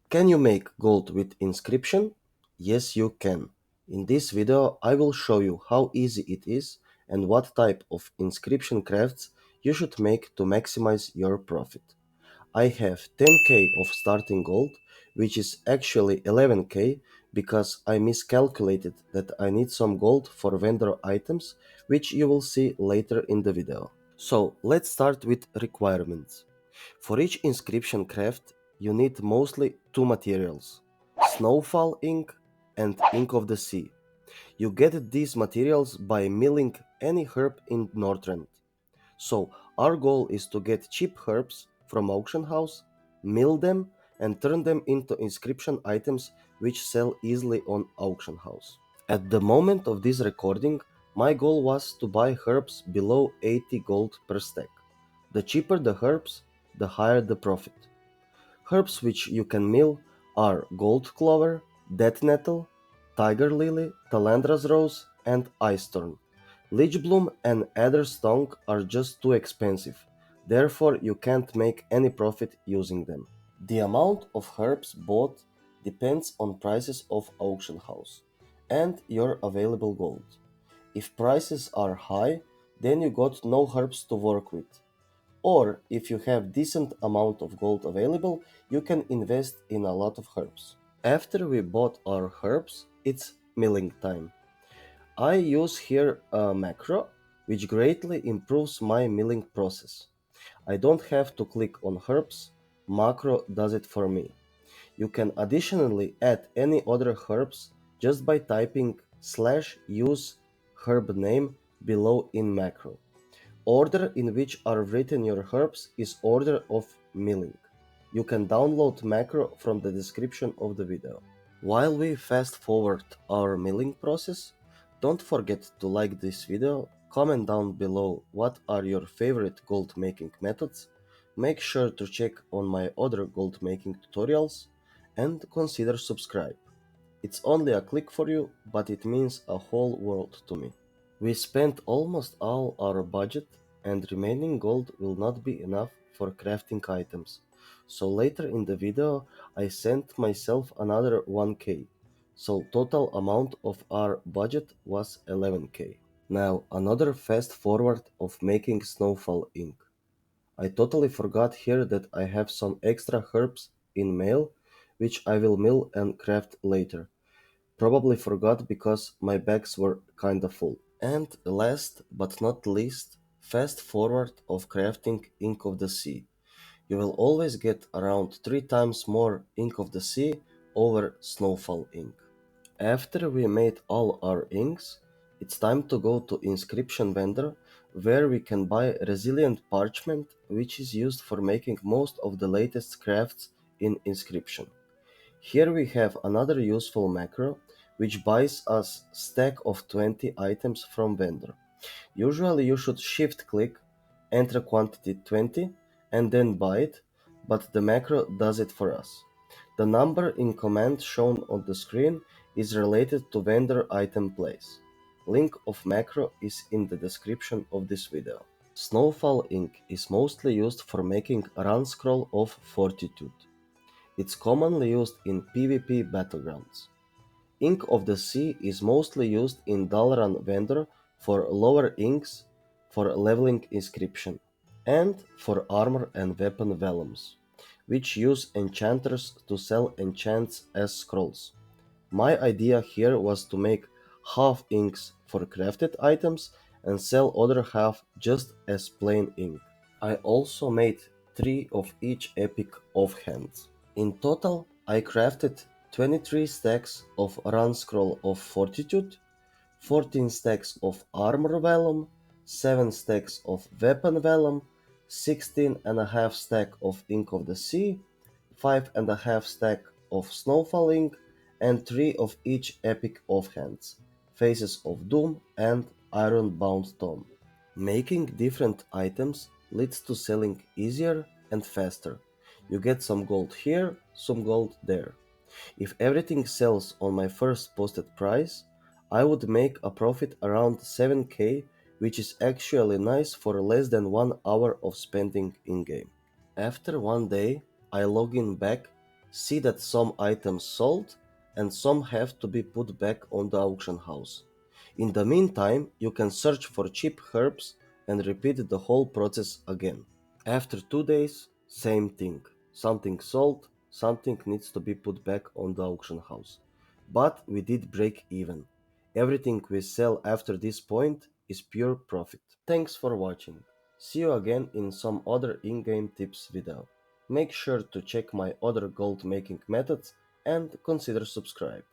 Can you make gold with Inscription? Yes, you can. In this video, I will show you how easy it is and what type of inscription crafts you should make to maximize your profit. I have 10k of starting gold, which is actually 11k because I miscalculated that I need some gold for vendor items, which you will see later in the video. So let's start with requirements. For each inscription craft, you need mostly two materials: snowfall ink and ink of the sea. You get these materials by milling any herb in Northrend. So our goal is to get cheap herbs from auction house, mill them, and turn them into inscription items which sell easily on auction house. At the moment of this recording, my goal was to buy herbs below 80 gold per stack. The cheaper the herbs, the higher the profit. Herbs which you can mill are gold clover, death nettle, tiger lily, talandra's rose, and ice thorn. Lich bloom and adder's tongue are just too expensive, therefore you can't make any profit using them. The amount of herbs bought depends on prices of auction house and your available gold. If prices are high, then you got no herbs to work with. Or if you have decent amount of gold available, you can invest in a lot of herbs. After we bought our herbs, it's milling time. I use here a macro which greatly improves my milling process. I don't have to click on herbs, macro does it for me. You can additionally add any other herbs just by typing /use herb name below in macro. Order in which are written your herbs is order of milling. You can download macro from the description of the video. While we fast forward our milling process, don't forget to like this video, comment down below what are your favorite gold making methods, make sure to check on my other gold making tutorials, and consider subscribe. It's only a click for you, but it means a whole world to me. We spent almost all our budget, and remaining gold will not be enough for crafting items. So later in the video I sent myself another 1k. So total amount of our budget was 11k. Now another fast forward of making snowfall ink. I totally forgot here that I have some extra herbs in mail, which I will mill and craft later. Probably forgot because my bags were kinda full. And last but not least, fast forward of crafting ink of the sea. You will always get around 3 times more ink of the sea over snowfall ink. After we made all our inks, it's time to go to Inscription vendor where we can buy resilient parchment which is used for making most of the latest crafts in Inscription. Here we have another useful macro which buys us stack of 20 items from vendor. Usually you should shift click, enter quantity 20 and then buy it, but the macro does it for us. The number in command shown on the screen is related to vendor item place. Link of macro is in the description of this video. Snowfall ink is mostly used for making a run scroll of Fortitude. It's commonly used in PvP battlegrounds. Ink of the Sea is mostly used in Dalaran vendor for lower inks for leveling inscription, and for armor and weapon vellums, which use enchanters to sell enchants as scrolls. My idea here was to make half inks for crafted items and sell other half just as plain ink. I also made 3 of each epic offhands. In total, I crafted 23 stacks of Run Scroll of Fortitude, 14 stacks of Armor Vellum, 7 stacks of Weapon Vellum, 16.5 stack of Ink of the Sea, 5.5 stack of Snowfall Ink, and 3 of each epic offhands, Faces of Doom and Ironbound Tome. Making different items leads to selling easier and faster. You get some gold here, some gold there. If everything sells on my first posted price, I would make a profit around 7k, which is actually nice for less than 1 hour of spending in game. After one day, I log in back, see that some items sold and some have to be put back on the auction house. In the meantime, you can search for cheap herbs and repeat the whole process again. After 2 days, same thing. Something sold, something needs to be put back on the auction house. But we did break even. Everything we sell after this point is pure profit. Thanks for watching. See you again in some other in-game tips video. Make sure to check my other gold making methods and consider subscribe.